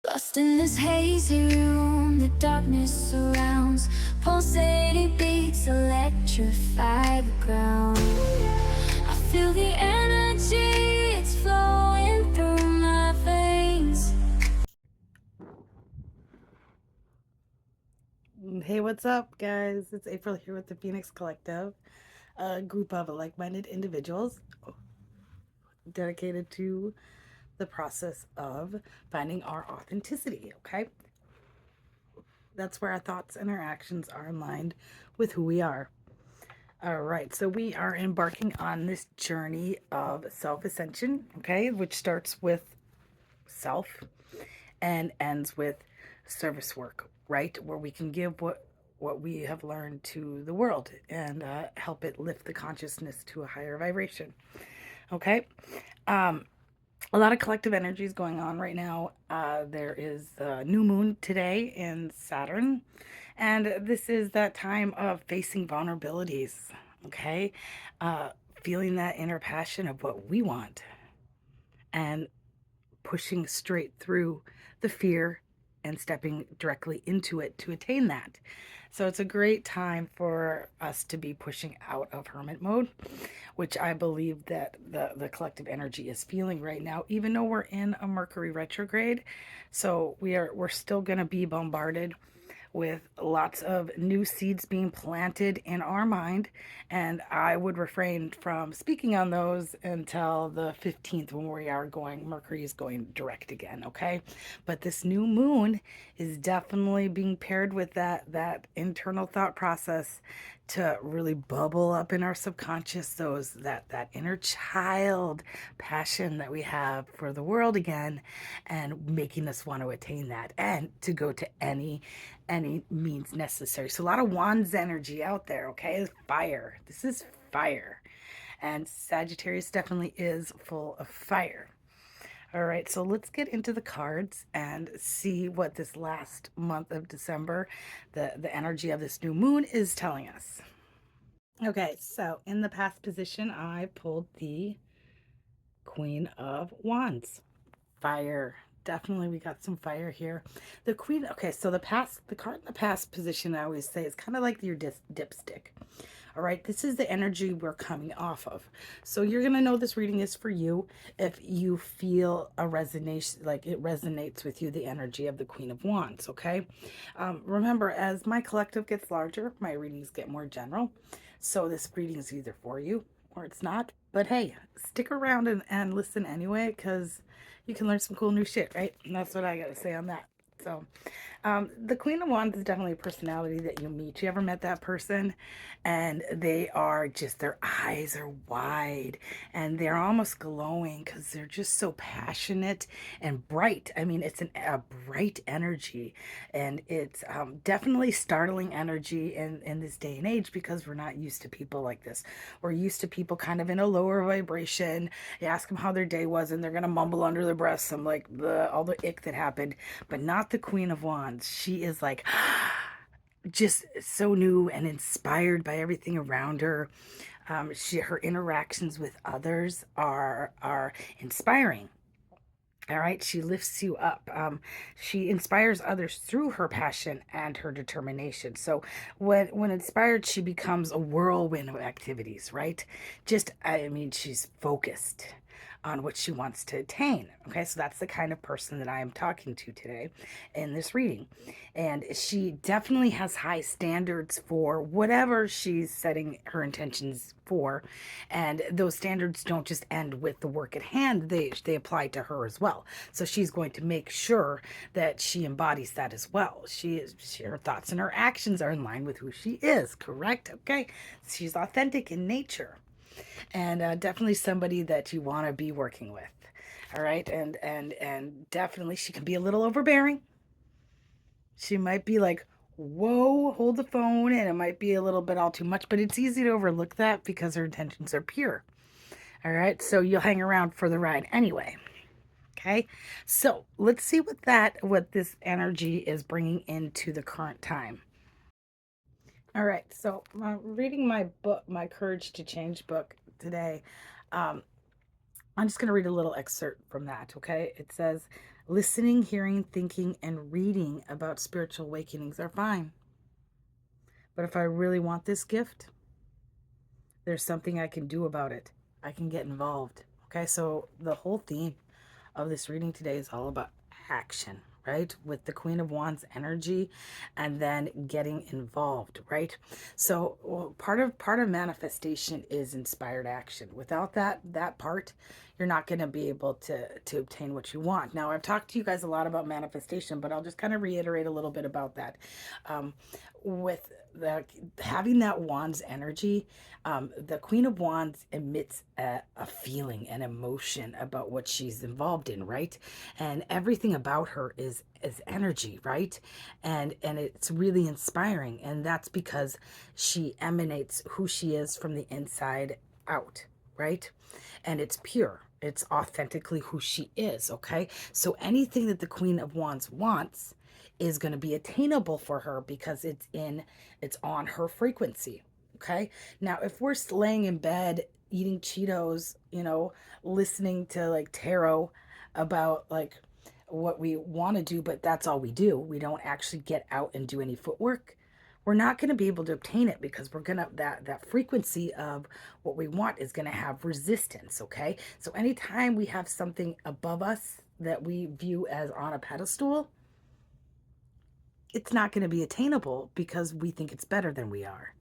Lost in this hazy room, the darkness surrounds. Pulsating beats electrify the ground. I feel the energy, it's flowing through my veins. Hey, what's up, guys? It's April here with the Phoenix Collective, a group of like-minded individuals dedicated to the process of finding our authenticity, okay? That's where our thoughts and our actions are aligned with who we are. All right, so we are embarking on this journey of self-ascension, okay, which starts with self and ends with service work, right? Where we can give what we have learned to the world and help it lift the consciousness to a higher vibration. Okay. Um, a lot of collective energies going on right now. There is a new moon today in Saturn, and this is that time of facing vulnerabilities. Okay. Uh, Feeling that inner passion of what we want and pushing straight through the fear and stepping directly into it to attain that. So it's a great time for us to be pushing out of hermit mode, which I believe that the collective energy is feeling right now, even though we're in a Mercury retrograde. So we're still going to be bombarded with lots of new seeds being planted in our mind. And I would refrain from speaking on those until the 15th when we are going, Mercury is going direct again, okay? But this new moon is definitely being paired with that internal thought process to really bubble up in our subconscious that inner child passion that we have for the world again, and making us want to attain that and to go to any means necessary. So a lot of wands energy out there, okay? Fire. This is fire. And Sagittarius definitely is full of fire. All right, so let's get into the cards and see what this last month of December, the energy of this new moon is telling us. Okay, so in the past position, I pulled the Queen of Wands. Fire. Definitely, we got some fire here. The Queen, okay, so the card in the past position, I always say, is kind of like your dipstick. All right, this is the energy we're coming off of. So you're going to know this reading is for you if you feel a resonation, like it resonates with you, the energy of the Queen of Wands, okay? Remember, as my collective gets larger, my readings get more general. So this reading is either for you or it's not. But hey, stick around and listen anyway, because you can learn some cool new shit, right? And that's what I got to say on that. So, the Queen of Wands is definitely a personality that you meet. You ever met that person? And they are just, their eyes are wide and they're almost glowing because they're just so passionate and bright. I mean, it's a bright energy, and it's definitely startling energy in this day and age because we're not used to people like this. We're used to people kind of in a lower vibration. You ask them how their day was, and they're going to mumble under their breath some like all the ick that happened, but not the Queen of Wands. She is like just so new and inspired by everything around her. Her interactions with others are inspiring. All right, she lifts you up. She inspires others through her passion and her determination. So when inspired, she becomes a whirlwind of activities, right? Just, I mean, she's focused on what she wants to attain. Okay, so that's the kind of person that I am talking to today in this reading. And she definitely has high standards for whatever she's setting her intentions for. And those standards don't just end with the work at hand, they apply to her as well. So she's going to make sure that she embodies that as well. Her thoughts and her actions are in line with who she is, correct? Okay, she's authentic in nature, and definitely somebody that you want to be working with. All right, and definitely she can be a little overbearing. She might be like, whoa, hold the phone, and it might be a little bit all too much, but it's easy to overlook that because her intentions are pure. All right, so you'll hang around for the ride anyway. Okay, so let's see what this energy is bringing into the current time. All right, so reading my book, my Courage to Change book today. Um, I'm just going to read a little excerpt from that, okay? It says, listening, hearing, thinking, and reading about spiritual awakenings are fine. But if I really want this gift, there's something I can do about it. I can get involved. Okay, so the whole theme of this reading today is all about action, right? With the Queen of Wands energy, and then getting involved, right? So part of manifestation is inspired action. Without that part, you're not going to be able to obtain what you want. Now, I've talked to you guys a lot about manifestation, but I'll just kind of reiterate a little bit about that. With the having that Wands energy, the Queen of Wands emits a feeling, an emotion about what she's involved in, right? And everything about her is energy, right? And it's really inspiring, and that's because she emanates who she is from the inside out, right? And it's pure. It's authentically who she is, okay? So anything that the Queen of Wands wants is going to be attainable for her because it's on her frequency. Okay. Now, if we're laying in bed eating Cheetos, listening to like tarot about like what we want to do, but that's all we do, we don't actually get out and do any footwork, we're not going to be able to obtain it because we're going to that frequency of what we want is going to have resistance. Okay. So anytime we have something above us that we view as on a pedestal, it's not going to be attainable because we think it's better than we are.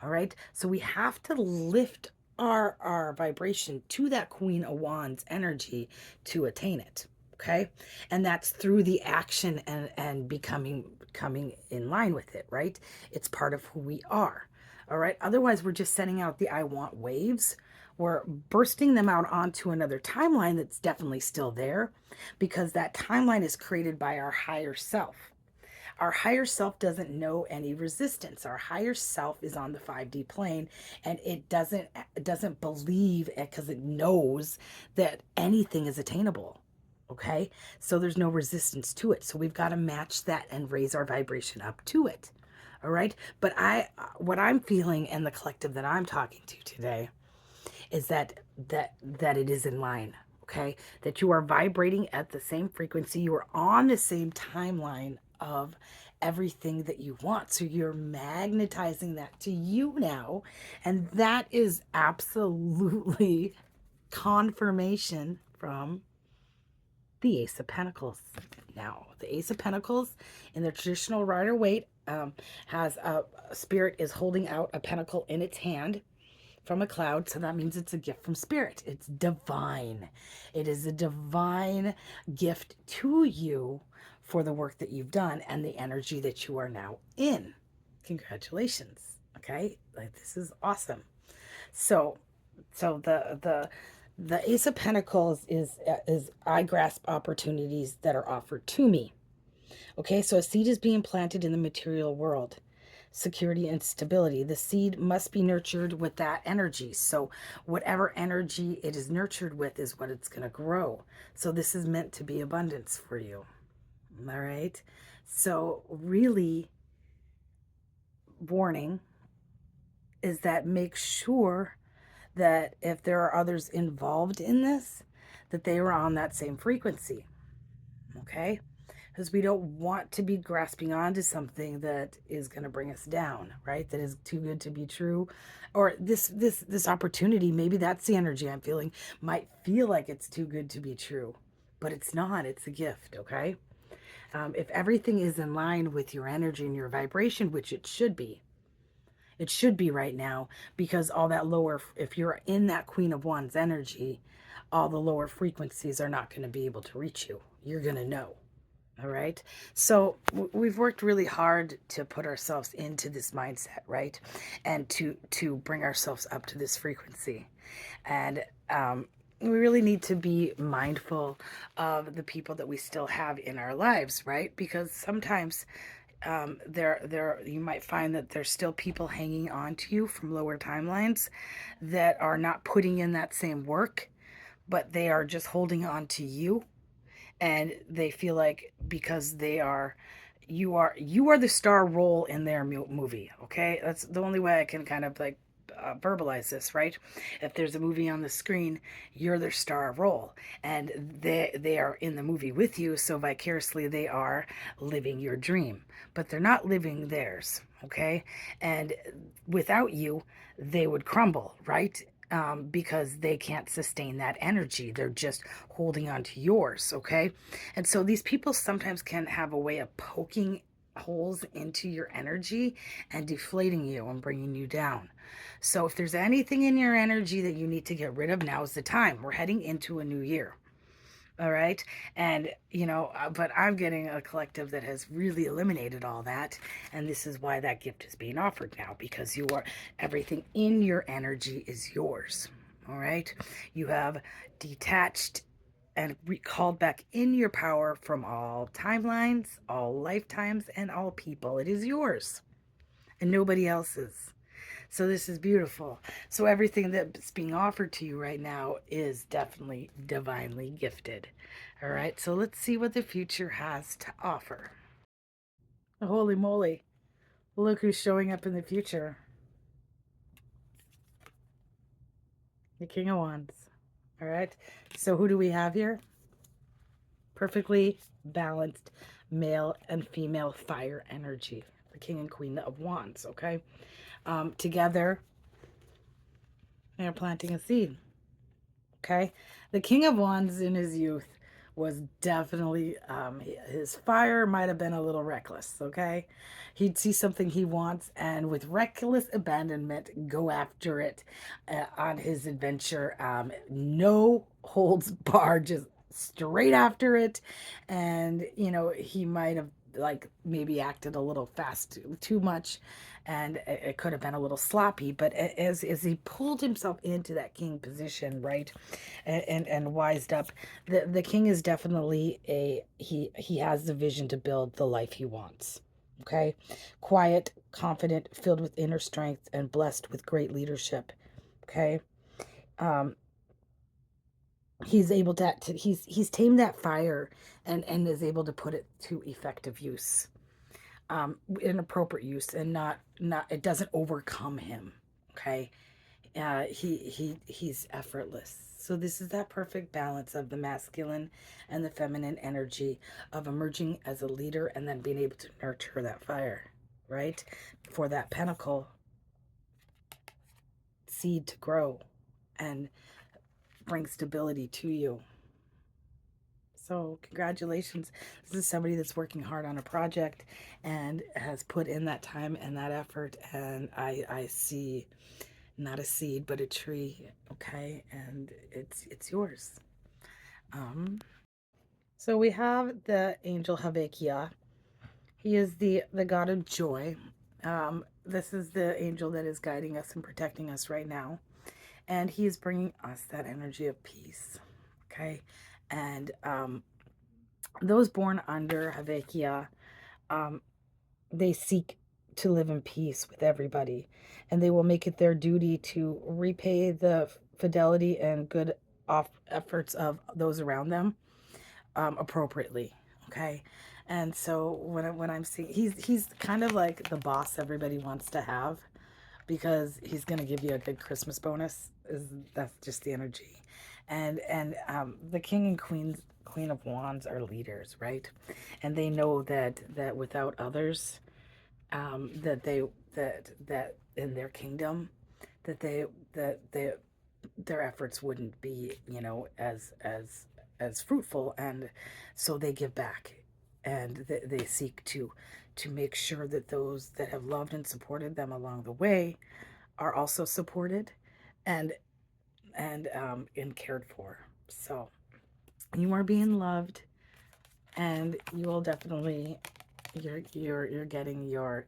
All right. So we have to lift our vibration to that Queen of Wands energy to attain it. Okay. And that's through the action and coming in line with it, right? It's part of who we are. All right. Otherwise, we're just sending out the I want waves. We're bursting them out onto another timeline that's definitely still there because that timeline is created by our higher self. Our higher self doesn't know any resistance. Our higher self is on the 5D plane, and it doesn't believe it because it knows that anything is attainable. Okay? So there's no resistance to it. So we've got to match that and raise our vibration up to it. All right? But what I'm feeling, and the collective that I'm talking to today, is that it is in line. Okay? That you are vibrating at the same frequency, you are on the same timeline of everything that you want. So you're magnetizing that to you now. And that is absolutely confirmation from the Ace of Pentacles. Now, the Ace of Pentacles in the traditional Rider-Waite has a spirit is holding out a pentacle in its hand from a cloud. So that means it's a gift from spirit. It's divine. It is a divine gift to you for the work that you've done and the energy that you are now in. Congratulations. Okay. Like, this is awesome. So the Ace of Pentacles is I grasp opportunities that are offered to me. Okay. So a seed is being planted in the material world. Security and stability. The seed must be nurtured with that energy. So whatever energy it is nurtured with is what it's going to grow. So this is meant to be abundance for you. All right. So really, warning is that make sure that if there are others involved in this, that they are on that same frequency. Okay. Because we don't want to be grasping onto something that is going to bring us down, right? That is too good to be true. Or this opportunity, maybe that's the energy I'm feeling, might feel like it's too good to be true, but it's not. It's a gift, okay? If everything is in line with your energy and your vibration, which it should be right now, because all that lower, if you're in that Queen of Wands energy, all the lower frequencies are not going to be able to reach you. You're going to know. All right. So we've worked really hard to put ourselves into this mindset, right? And to bring ourselves up to this frequency. And we really need to be mindful of the people that we still have in our lives, right? Because sometimes there you might find that there's still people hanging on to you from lower timelines that are not putting in that same work, but they are just holding on to you, and they feel like because you are the star role in their movie. Okay, that's the only way I can kind of like verbalize this, right? If there's a movie on the screen, you're their star role, and they are in the movie with you, so vicariously they are living your dream, but they're not living theirs, okay? And without you, they would crumble, right? Because they can't sustain that energy. They're just holding on to yours, okay? And so these people sometimes can have a way of poking holes into your energy and deflating you and bringing you down. So if there's anything in your energy that you need to get rid of, now is the time. We're heading into a new year. All right. And, but I'm getting a collective that has really eliminated all that. And this is why that gift is being offered now, because everything in your energy is yours. All right. You have detached and called back in your power from all timelines, all lifetimes, and all people. It is yours and nobody else's. So this is beautiful. So everything that's being offered to you right now is definitely divinely gifted. All right, so let's see what the future has to offer. Holy moly. Look who's showing up in the future. The King of Wands. All right, so who do we have here? Perfectly balanced male and female fire energy. The King and Queen of Wands, okay? Together, they're planting a seed. Okay, the King of Wands in his youth was definitely his fire might have been a little reckless. Okay, he'd see something he wants and with reckless abandonment go after it on his adventure. No holds barred, just straight after it. And he might have like maybe acted a little fast too much, and it could have been a little sloppy, but as he pulled himself into that king position, right, and wised up, the king is definitely he has the vision to build the life he wants. Okay, quiet, confident, filled with inner strength, and blessed with great leadership. Okay, he's able he's tamed that fire and is able to put it to effective use, in appropriate use, and not it doesn't overcome him. Okay, he's effortless. So this is that perfect balance of the masculine and the feminine energy of emerging as a leader and then being able to nurture that fire, right, for that pentacle seed to grow and bring stability to you. So congratulations. This is somebody that's working hard on a project and has put in that time and that effort. And I see not a seed, but a tree. Okay. And it's yours. So we have the angel Havekia. He is the god of joy. This is the angel that is guiding us and protecting us right now. And he is bringing us that energy of peace. Okay. And those born under Havekia, they seek to live in peace with everybody, and they will make it their duty to repay the fidelity and good efforts of those around them appropriately. Okay, and so when I'm seeing, he's kind of like the boss everybody wants to have, because he's going to give you a good Christmas bonus. That's just the energy. And the king and queen of wands are leaders, right? And they know that without others, that they that in their kingdom, that they their efforts wouldn't be, as fruitful, and so they give back, and they seek to make sure that those that have loved and supported them along the way are also supported and and cared for. So you are being loved, and you will definitely, you're getting your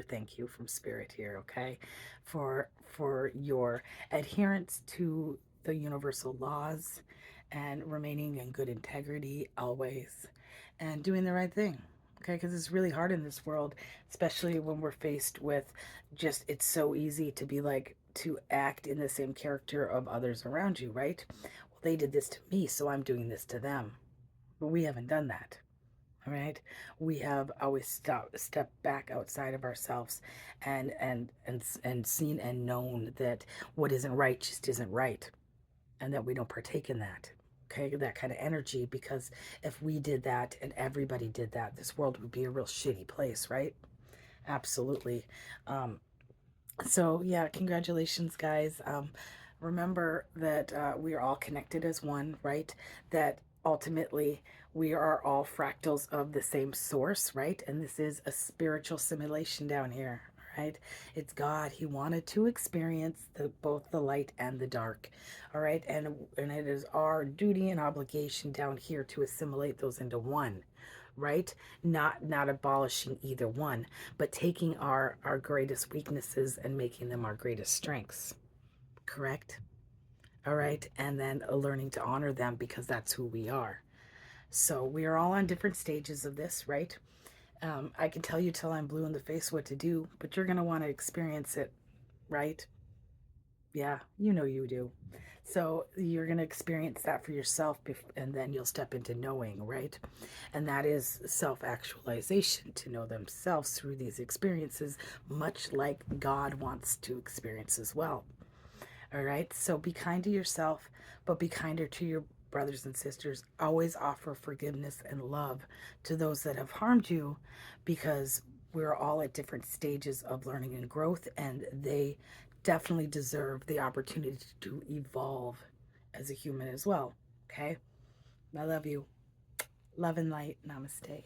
thank you from spirit here, okay, for your adherence to the universal laws and remaining in good integrity always and doing the right thing. Okay, because it's really hard in this world, especially when we're faced with just, it's so easy to be like, to act in the same character of others around you, right? Well, they did this to me, so I'm doing this to them. But we haven't done that. All right, we have always stepped back outside of ourselves and seen and known that what isn't right just isn't right, and that we don't partake in that. Okay, that kind of energy, because if we did that and everybody did that, this world would be a real shitty place, right? Absolutely. Um, so yeah, congratulations, guys. Remember that we are all connected as one, right? That ultimately we are all fractals of the same source, right? And this is a spiritual simulation down here, right? It's God. He wanted to experience both the light and the dark, all right? And it is our duty and obligation down here to assimilate those into one, right? Not abolishing either one, but taking our greatest weaknesses and making them our greatest strengths. Correct? All right, and then learning to honor them, because that's who we are. So we are all on different stages of this, right? I can tell you till I'm blue in the face what to do, but you're going to want to experience it, right? Yeah, you know you do. So you're going to experience that for yourself, and then you'll step into knowing, right? And that is self-actualization, to know themselves through these experiences, much like God wants to experience as well. All right, so be kind to yourself, but be kinder to your brothers and sisters. Always offer forgiveness and love to those that have harmed you, because we're all at different stages of learning and growth, and they definitely deserve the opportunity to evolve as a human as well. Okay, I love you. Love and light. Namaste.